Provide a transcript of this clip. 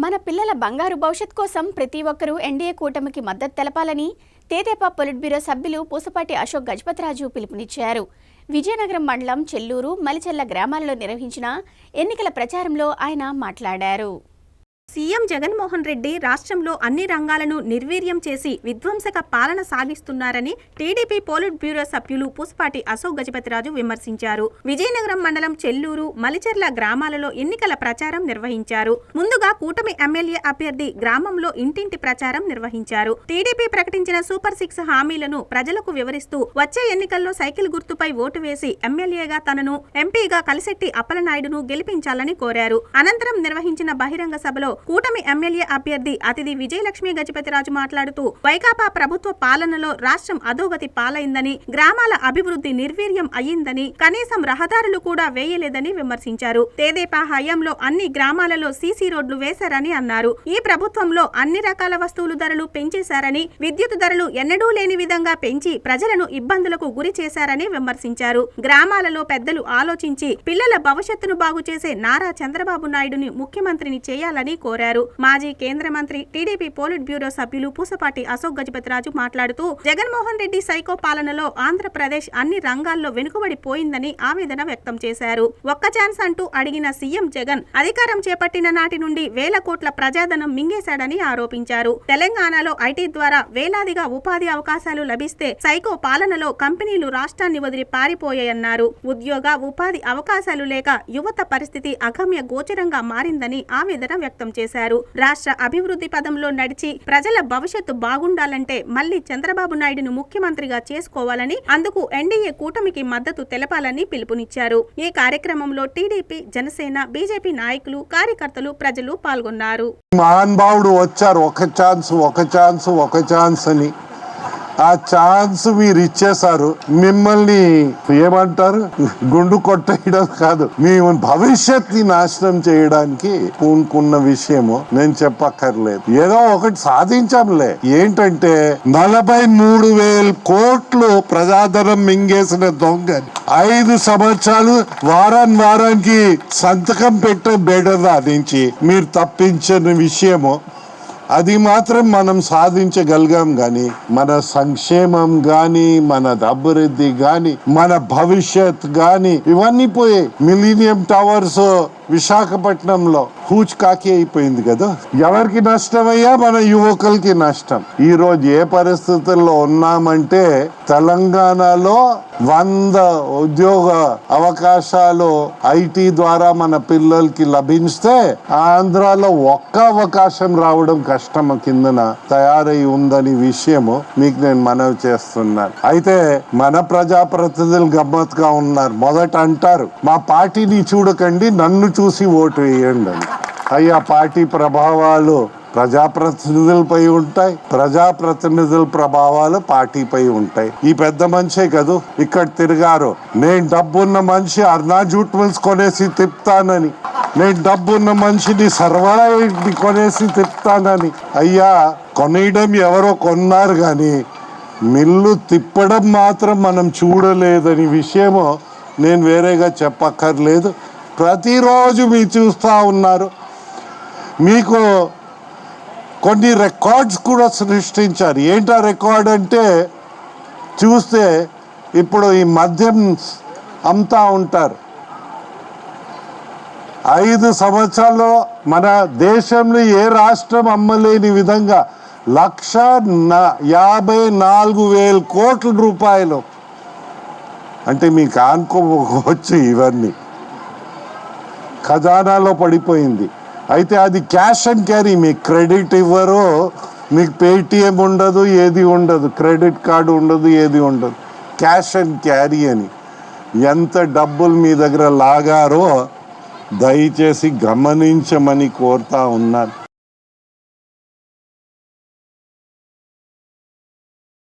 మన పిల్లల బంగారు భవిష్యత్ కోసం ప్రతి ఒక్కరూ ఎన్డీఏ కూటమికి మద్దతు తెలపాలని తెదేపా పొలిట్ బ్యూరో సభ్యులు పూసపాటి అశోక్ గజపతిరాజు పిలుపునిచ్చారు. విజయనగరం మండలం చెల్లూరు, మలిచెర్ల గ్రామాలలో నిర్వహించిన ఎన్నికల ప్రచారంలో ఆయన మాట్లాడారు. సీఎం జగన్మోహన్ రెడ్డి రాష్ట్రంలో అన్ని రంగాలను నిర్వీర్యం చేసి విధ్వంసక పాలన సాగిస్తున్నారని టీడీపీ పోలిట్ బ్యూరో సభ్యులు పూసపాటి అశోక్ గజపతిరాజు విమర్శించారు. విజయనగరం మండలం చెల్లూరు, మలిచెర్ల గ్రామాలలో ఎన్నికల ప్రచారం నిర్వహించారు. ముందుగా కూటమి ఎమ్మెల్యే అభ్యర్థి గ్రామంలో ఇంటింటి ప్రచారం నిర్వహించారు. టీడీపీ ప్రకటించిన సూపర్ 6 హామీలను ప్రజలకు వివరిస్తూ వచ్చే ఎన్నికల్లో సైకిల్ గుర్తుపై ఓటు వేసి ఎమ్మెల్యేగా తనను, ఎంపీగా కలిశెట్టి అప్పలనాయుడును గెలిపించాలని కోరారు. అనంతరం నిర్వహించిన బహిరంగ సభలో కూటమి ఎమ్మెల్యే అభ్యర్థి అతిథి విజయలక్ష్మి గజపతిరాజు మాట్లాడుతూ వైకాపా ప్రభుత్వ పాలనలో రాష్ట్రం అధోగతి పాలైందని, గ్రామాల అభివృద్ధి నిర్వీర్యం అయ్యిందని, కనీసం రహదారులు కూడా వేయలేదని విమర్శించారు. తెదేపా హయాంలో అన్ని గ్రామాలలో సీసీ రోడ్లు వేశారని అన్నారు. ఈ ప్రభుత్వంలో అన్ని రకాల వస్తువుల ధరలు పెంచేశారని, విద్యుత్ ధరలు ఎన్నడూ లేని విధంగా పెంచి ప్రజలను ఇబ్బందులకు గురి చేశారని విమర్శించారు. గ్రామాలలో పెద్దలు ఆలోచించి పిల్లల భవిష్యత్తును బాగు చేసే నారా చంద్రబాబు నాయుడుని ముఖ్యమంత్రిని చేయాలని కోరారు. మాజీ కేంద్ర మంత్రి, టీడీపీ పోలిట్ బ్యూరో సభ్యులు పూసపాటి అశోక్ గజపతిరాజు మాట్లాడుతూ జగన్మోహన్ రెడ్డి సైకో పాలనలో ఆంధ్రప్రదేశ్ అన్ని రంగాల్లో వెనుకబడిపోయిందని ఆవేదన వ్యక్తం చేశారు. ఒక్క ఛాన్స్ అంటూ అడిగిన సీఎం జగన్ అధికారం చేపట్టిన నాటి నుండి వేల కోట్ల ప్రజాధనం మింగేశాడని ఆరోపించారు. తెలంగాణలో ఐటీ ద్వారా వేలాదిగా ఉపాధి అవకాశాలు లభిస్తే సైకో పాలనలో కంపెనీలు రాష్ట్రాన్ని వదిలి పారిపోయాయన్నారు. ఉద్యోగ, ఉపాధి అవకాశాలు లేక యువత పరిస్థితి అగమ్య గోచరంగా మారిందని ఆవేదన వ్యక్తం చేశారు. రాష్ట్ర అభివృద్ధి పదంలో నడిచి ప్రజల భవిష్యత్తు బాగుండాలంటే మళ్లీ చంద్రబాబు నాయుడును ముఖ్యమంత్రిగా చేసుకోవాలని, అందుకు ఎన్డీఏ కూటమికి మద్దతు తెలపాలని పిలుపునిచ్చారు. ఈ కార్యక్రమంలో టీడీపీ, జనసేన, బీజేపీ నాయకులు, కార్యకర్తలు, ప్రజలు పాల్గొన్నారు. మహానుభావుడు వచ్చారు, ఒక ఛాన్స్ అని. ఆ ఛాన్స్ మీరు ఇచ్చేశారు. మిమ్మల్ని ఏమంటారు, గుండు కొట్టేయడం కాదు, మీ భవిష్యత్తుని నాశనం చేయడానికి పూనుకున్న విషయము నేను చెప్పక్కర్లేదు. ఏదో ఒకటి సాధించాంలే. ఏంటంటే 43,000 కోట్లు ప్రజాధనం మింగేసిన దొంగ 5 సంవత్సరాలు వారానికి సంతకం పెట్టే బెడదా నుంచి మీరు తప్పించిన విషయము అది మాత్రం మనం సాధించగలిగాం. గాని మన సంక్షేమం గాని, మన అభివృద్ధి గాని, మన భవిష్యత్ గాని ఇవన్నీ పోయాయి. మిలీనియం టవర్స్ విశాఖపట్నంలో హూచ్కాకి అయిపోయింది కదా. ఎవరికి నష్టమయ్యా? మన యువకులకి నష్టం. ఈ రోజు ఏ పరిస్థితుల్లో ఉన్నామంటే తెలంగాణలో 100 ఉద్యోగ అవకాశాలు ఐటీ ద్వారా మన పిల్లలకి లభిస్తే ఆంధ్రాలో ఒక్క అవకాశం రావడం కష్టం కిందన తయారై ఉందని విషయము మీకు నేను మనవి చేస్తున్నాను. అయితే మన ప్రజాప్రతినిధులు గమ్మత్తుగా ఉన్నారు. మొదట అంటారు, మా పార్టీని చూడకండి, నన్ను చూసి ఓటు వేయండి అని. అయ్యా, పార్టీ ప్రభావాలు ప్రజాప్రతినిధులపై ఉంటాయి, ప్రజాప్రతినిధుల ప్రభావాలు పార్టీపై ఉంటాయి. ఈ పెద్ద మనిషే కదూ ఇక్కడ తిరిగారు, నేను డబ్బున్న మనిషి అర్నా జూట్ మిల్స్ కొనేసి తిప్పుతానని, నేను డబ్బున్న మనిషిని సర్వాయిని కొనేసి తిప్పుతానని. అయ్యా, కొనేయడం ఎవరో కొన్నారు కానీ మిల్లు తిప్పడం మాత్రం మనం చూడలేదని విషయము నేను వేరేగా చెప్పక్కర్లేదు. ప్రతిరోజు మీరు చూస్తూ ఉన్నారు. మీకు కొన్ని రికార్డ్స్ కూడా సృష్టించారు. ఏంటా రికార్డ్ అంటే చూస్తే ఇప్పుడు ఈ మద్యం అమ్ముతా ఉంటారు. 5 సంవత్సరాల్లో మన దేశంలో ఏ రాష్ట్రం అమ్మలేని విధంగా 1,54,000 కోట్ల రూపాయలు. అంటే మీకు అనుకోవచ్చు ఇవన్నీ ఖజానాలో పడిపోయింది. అయితే అది క్యాష్ అండ్ క్యారీ. మీకు క్రెడిట్ ఇవ్వరు, మీకు పేటిఎం ఉండదు, ఏది ఉండదు, క్రెడిట్ కార్డు ఉండదు, ఏది ఉండదు. క్యాష్ అండ్ క్యారీ అని ఎంత డబ్బులు మీ దగ్గర లాగారో దయచేసి గమనించమని కోరుతా ఉన్నాను.